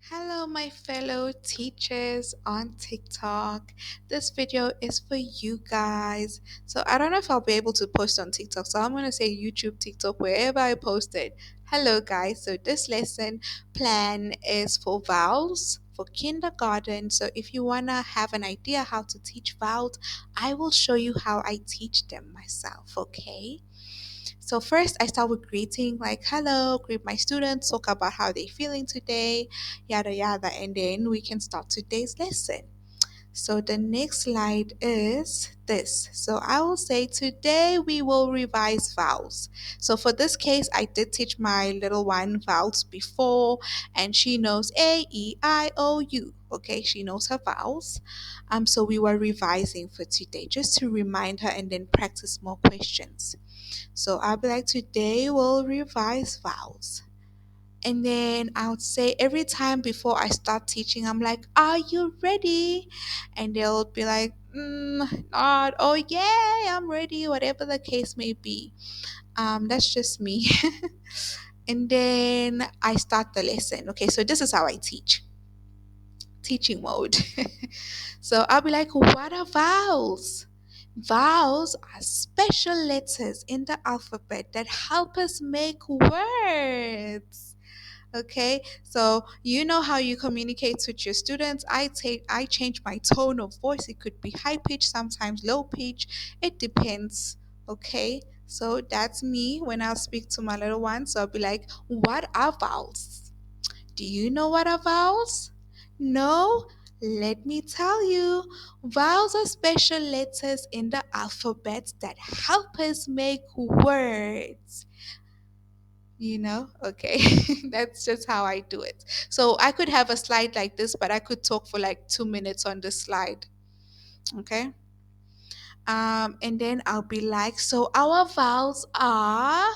Hello, my fellow teachers on TikTok. This video is for you guys. So, I don't know if I'll be able to post on TikTok, so I'm going to say YouTube, TikTok, wherever I post it. Hello, guys. So, this lesson plan is for vowels for kindergarten. So, if you want to have an idea how to teach vowels, I will show you how I teach them myself, okay? So first I start with greeting, like hello, greet my students, talk about how they're feeling today, yada yada, and then we can start today's lesson. So the next slide is this. So I will say today we will revise vowels. So for this case, I did teach my little one vowels before, and she knows A, E, I, O, U. Okay, she knows her vowels. So we were revising for today just to remind her and then practice more questions. So I'll be like, today we'll revise vowels. And then I would say every time before I start teaching, I'm like, are you ready? And they'll be like, not, oh yeah, I'm ready, whatever the case may be. That's just me. And then I start the lesson. Okay, so this is how I teach. Teaching mode. So I'll be like, what are vowels? Vowels are special letters in the alphabet that help us make words. Okay, so you know how you communicate with your students. I change my tone of voice. It could be high pitch, sometimes low pitch. It depends. Okay, so that's me when I speak to my little one. So I'll be like, "What are vowels? Do you know what are vowels? No? Let me tell you. Vowels are special letters in the alphabet that help us make words. Okay. That's just how I do it. So I could have a slide like this, but I could talk for like 2 minutes on this slide. Okay. And then I'll be like, so our vowels are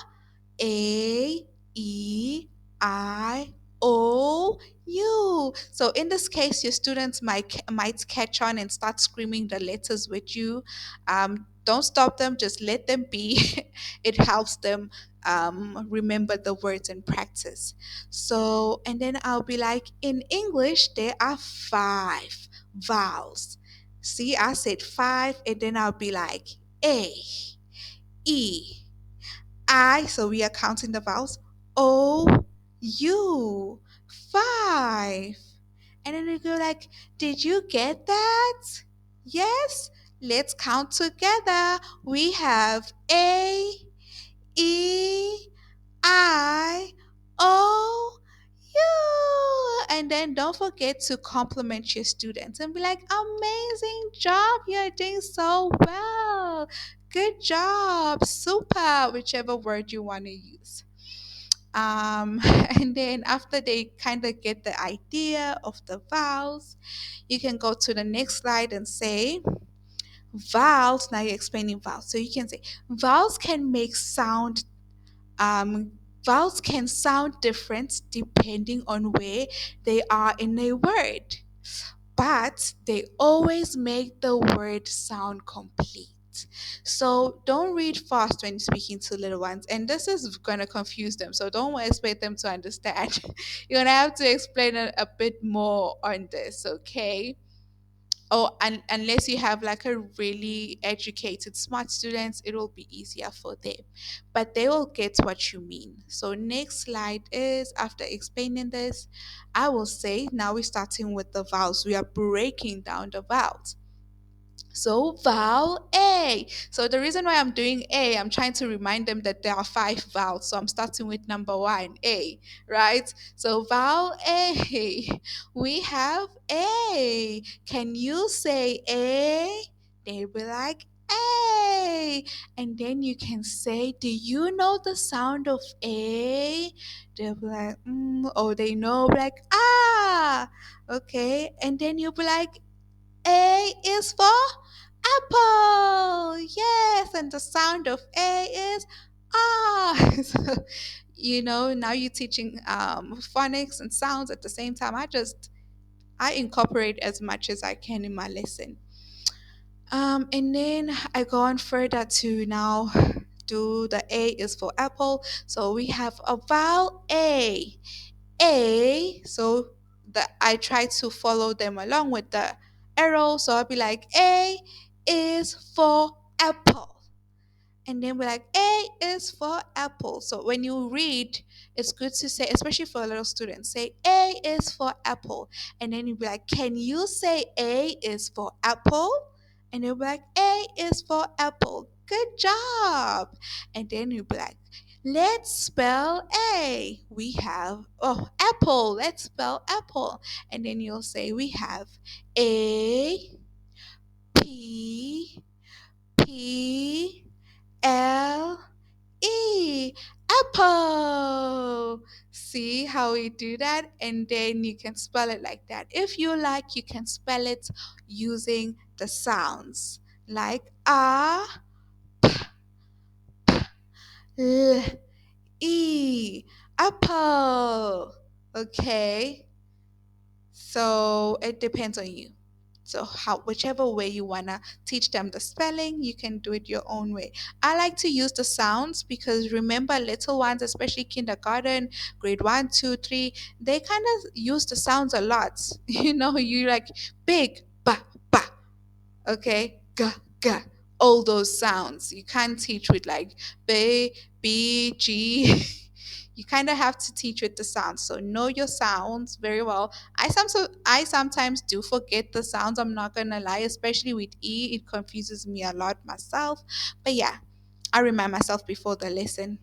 A, E, I, O, U. So in this case, your students might catch on and start screaming the letters with you. Don't stop them, just let them be. It helps them remember the words and practice. So, and then I'll be like, in English, there are five vowels. See, I said five, and then I'll be like A, E, I, so we are counting the vowels. O, U, five. And then we go like, did you get that? Yes? Let's count together. We have A, E, I, O, U. And then don't forget to compliment your students and be like, amazing job. You're doing so well. Good job. Super, whichever word you want to use. And then after they kind of get the idea of the vowels, you can go to the next slide and say, vowels. Now you're explaining vowels. So you can say, vowels can make sound um, vowels can sound different depending on where they are in a word, but they always make the word sound complete. So don't read fast when speaking to little ones, and this is gonna confuse them. So don't expect them to understand. You're gonna have to explain a bit more on this, okay? Oh, and unless you have like a really educated, smart students, it will be easier for them. But they will get what you mean. So next slide is after explaining this, I will say now we're starting with the vowels. We are breaking down the vowels. So vowel A. So the reason why I'm doing A, I'm trying to remind them that there are five vowels. So I'm starting with number one, A, right? So vowel A. We have A. Can you say A? They'll be like A. And then you can say, do you know the sound of A? They'll be like, oh, they know, like, ah. Okay. And then you'll be like, A is for apple. Yes, and the sound of A is ah. So, now you're teaching phonics and sounds at the same time. I incorporate as much as I can in my lesson. And then I go on further to now do the A is for apple. So we have a vowel A. A. So I try to follow them along with the arrow. So I'll be like, A is for apple. And then we're like, A is for apple. So when you read, it's good to say, especially for a little student, say A is for apple. And then you'll be like, can you say A is for apple? And they'll be like, A is for apple. Good job. And then you'll be like, let's spell A. We have, oh, apple. Let's spell apple. And then you'll say, we have A, P, P, L, E, apple. See how we do that? And then you can spell it like that. If you like, you can spell it using the sounds like A, L, E, apple. Okay. So it depends on you. So how whichever way you wanna teach them the spelling, you can do it your own way. I like to use the sounds because remember little ones, especially kindergarten, grade one, two, three, they kind of use the sounds a lot. You like big, ba, okay, ga, ga, all those sounds. You can't teach with like b, g. You kind of have to teach with the sounds. So know your sounds very well. I sometimes do forget the sounds. I'm not gonna lie, especially with E. It confuses me a lot myself. But yeah, I remind myself before the lesson.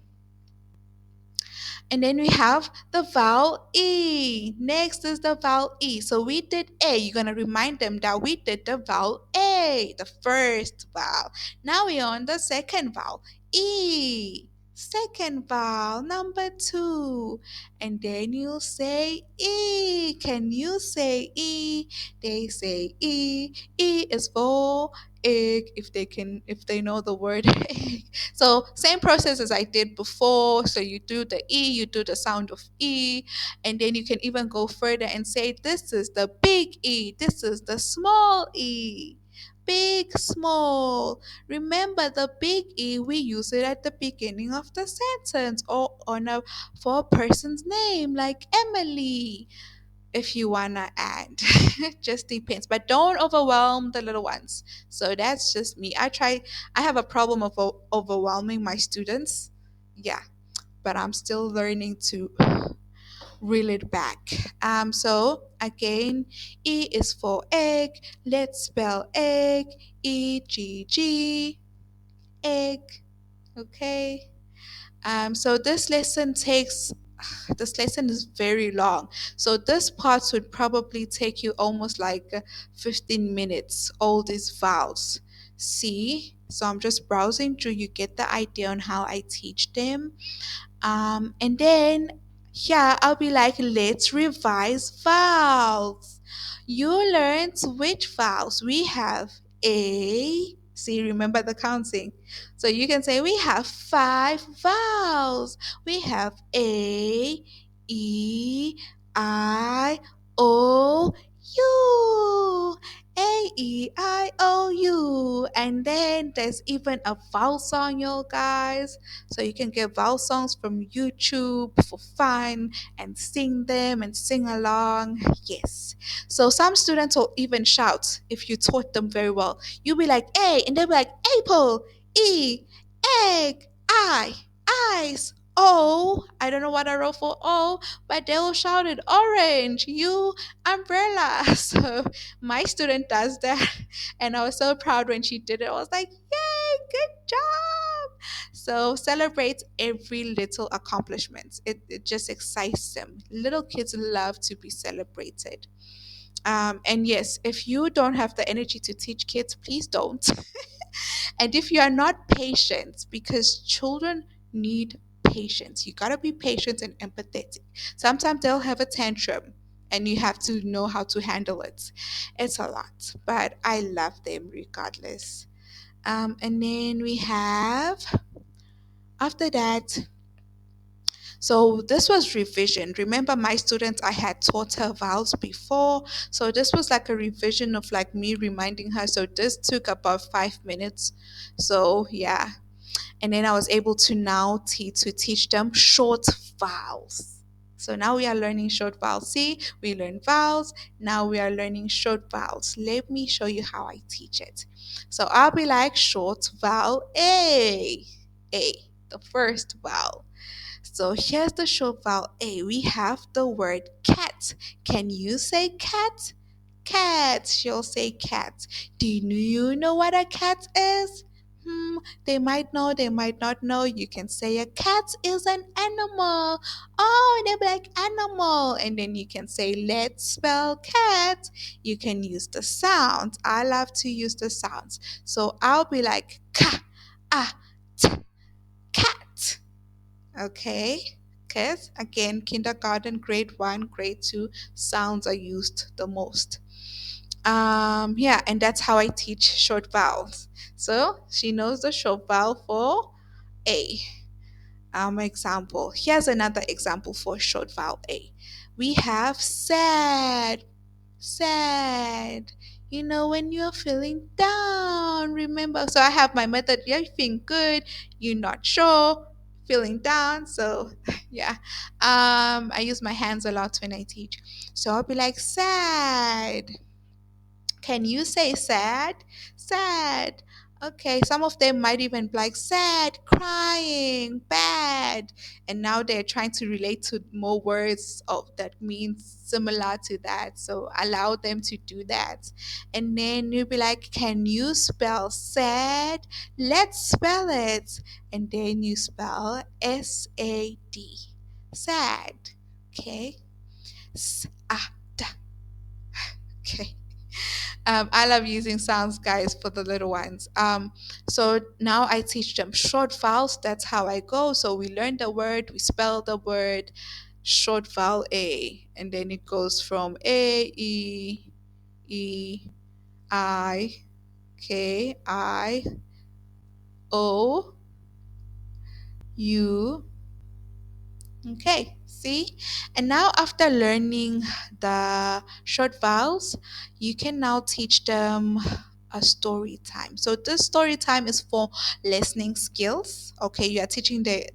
And then we have the vowel E. Next is the vowel E. So we did A. You're going to remind them that we did the vowel A, the first vowel. Now we're on the second vowel, E. Second vowel, number two. And then you say E. Can you say E? They say E. E is for egg if they know the word egg. So same process as I did before. So you do the E, you do the sound of E, and then you can even go further and say this is the big E, this is the small E. Big, small. Remember the big E, we use it at the beginning of the sentence or for a person's name like Emily if you wanna add. Just depends. But don't overwhelm the little ones. So that's just me. I have a problem of overwhelming my students. Yeah, but I'm still learning to reel it back. So again, E is for egg. Let's spell egg. E-G-G, egg. Okay. So this lesson is very long. So this part would probably take you almost like 15 minutes, all these vowels. See? So I'm just browsing through, you get the idea on how I teach them. And then, yeah, I'll be like, let's revise vowels. You learned which vowels we have. A, see, remember the counting. So you can say we have five vowels. We have A, E, I, O, U. A, E, I, O, U. And then there's even a vowel song, you guys. So you can get vowel songs from YouTube for fun and sing them and sing along. Yes. So some students will even shout if you taught them very well. You'll be like A, and they'll be like apple, E, egg, eyes. O, I don't know what I wrote for O, but they will shout it orange, U, umbrella. So my student does that, and I was so proud when she did it. I was like, yay, good job. So celebrate every little accomplishment. It just excites them. Little kids love to be celebrated. And yes, if you don't have the energy to teach kids, please don't. And if you are not patient, because children need patience, you gotta be patient and empathetic. Sometimes they'll have a tantrum and you have to know how to handle it. It's a lot, but I love them regardless. And then we have after that, so this was revision. Remember my students, I had taught her vowels before. So this was like a revision of like me reminding her. So this took about 5 minutes. So yeah. And then I was able to now to teach them short vowels. So now we are learning short vowels. See, we learn vowels. Now we are learning short vowels. Let me show you how I teach it. So I'll be like short vowel A. A, the first vowel. So here's the short vowel A. We have the word cat. Can you say cat? Cat. She'll say cat. Do you know what a cat is? They might know, they might not know. You can say a cat is an animal. Oh, they'll be like animal. And then you can say, let's spell cat. You can use the sounds. I love to use the sounds. So I'll be like, ka, ah, t, cat. Okay. Because again, kindergarten, grade one, grade two, sounds are used the most. Yeah, and that's how I teach short vowels. So she knows the short vowel for A. Example. Here's another example for short vowel A. We have sad, sad. You know, when you're feeling down, remember. So I have my method. You're feeling good, you're not sure, feeling down. So yeah. I use my hands a lot when I teach. So I'll be like sad. Can you say sad? Sad. Okay, some of them might even be like sad, crying, bad. And now they're trying to relate to more words of that means similar to that. So allow them to do that. And then you'll be like, can you spell sad? Let's spell it. And then you spell SAD. Sad. Okay. S-A-D. Okay. I love using sounds, guys, for the little ones. So now I teach them short vowels. That's how I go. So we learn the word, we spell the word, short vowel A, and then it goes from A, E, I, K, I, O, U. Okay, see? And now, after learning the short vowels, you can now teach them a story time. So, this story time is for listening skills. Okay, you are teaching the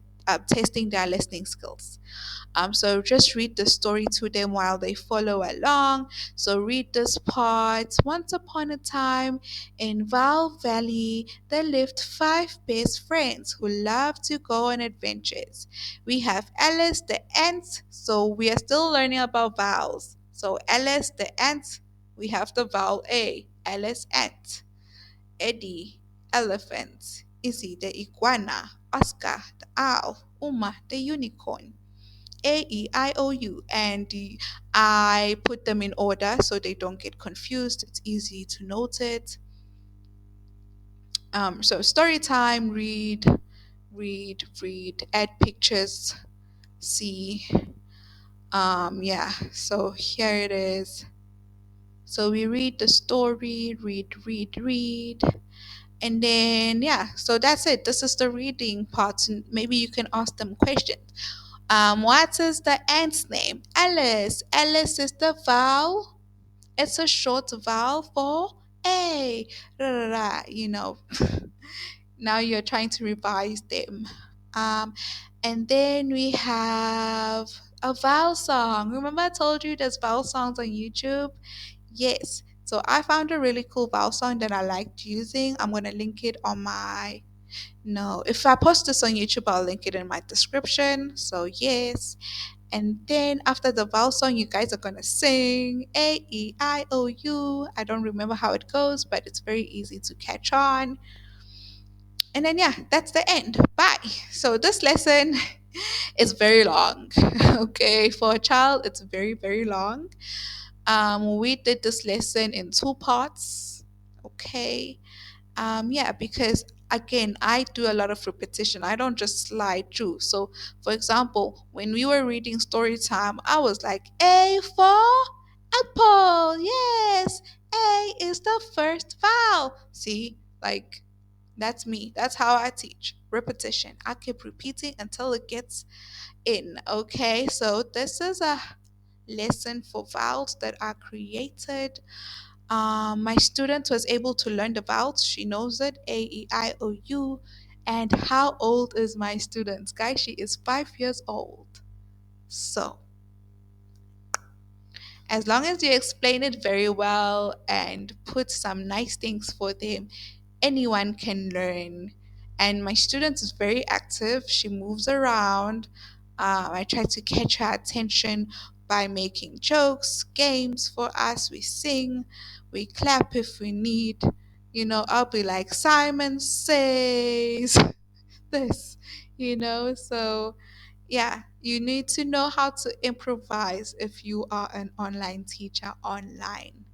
testing their listening skills. So just read the story to them while they follow along. So read this part. Once upon a time in Val Valley, there lived five best friends who loved to go on adventures. We have Alice the ant. So we are still learning about vowels. So Alice the ant, we have the vowel A. Alice ant. Eddie elephant. Izzy the iguana. Oscar the owl. Uma the unicorn. A-E-I-O-U, and I put them in order so they don't get confused. It's easy to note it. So story time, read, add pictures, see. Yeah, so here it is. So we read the story, read, and then yeah, so that's it. This is the reading part, and maybe you can ask them questions. What is the ant's name? Alice. Alice is the vowel. It's a short vowel for A. Ra, ra, ra, now you're trying to revise them. Um, and then we have a vowel song. Remember I told you there's vowel songs on YouTube? Yes. So I found a really cool vowel song that I liked using. I'm going to link it on my no, if I post this on YouTube, I'll link it in my description. So, yes. And then after the vowel song, you guys are going to sing A-E-I-O-U. I don't remember how it goes, but it's very easy to catch on. And then, yeah, that's the end. Bye. So, this lesson is very long. Okay. For a child, it's very, very long. We did this lesson in two parts. Okay. Yeah, because again, I do a lot of repetition. I don't just slide through. So, for example, when we were reading story time, I was like, A for apple. Yes, A is the first vowel. See, like that's me. That's how I teach. Repetition. I keep repeating until it gets in. Okay, so this is a lesson for vowels that are created. My student was able to learn the vowels. She knows it, A-E-I-O-U. And how old is my student? Guys, she is 5 years old. So, As long as you explain it very well and put some nice things for them, anyone can learn. And my student is very active. She moves around. I try to catch her attention by making jokes, games for us. We sing, we clap if we need. I'll be like, Simon says this, So, yeah, you need to know how to improvise if you are an online teacher online.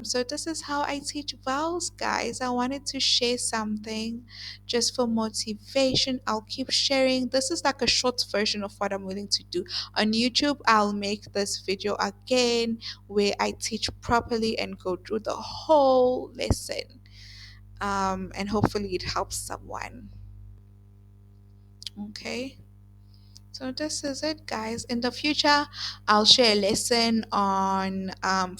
So this is how I teach vowels, guys. I wanted to share something just for motivation. I'll keep sharing. This is like a short version of what I'm willing to do. On YouTube, I'll make this video again where I teach properly and go through the whole lesson. And hopefully it helps someone. Okay. So this is it, guys. In the future, I'll share a lesson on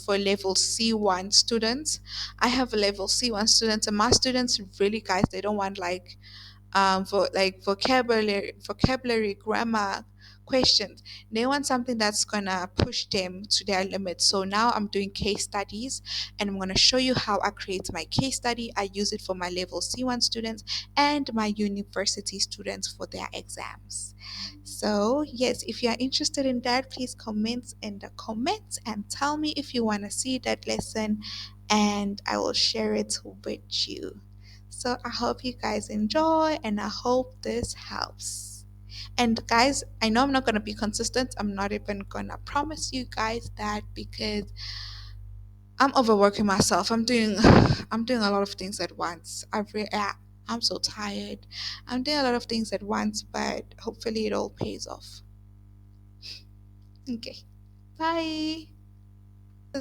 for level C1 students. I have a level C1 students, and my students really, guys, they don't want for like vocabulary, grammar questions. They want something that's gonna push them to their limits. So now I'm doing case studies, and I'm gonna show you how I create my case study. I use it for my level C1 students and my university students for their exams. So yes, if you are interested in that, please comment in the comments and tell me if you want to see that lesson, and I will share it with you. So I hope you guys enjoy, and I hope this helps. And guys, I know I'm not going to be consistent. I'm not even going to promise you guys that because I'm overworking myself. I'm doing a lot of things at once. I'm so tired. I'm doing a lot of things at once, but hopefully it all pays off. Okay. Bye.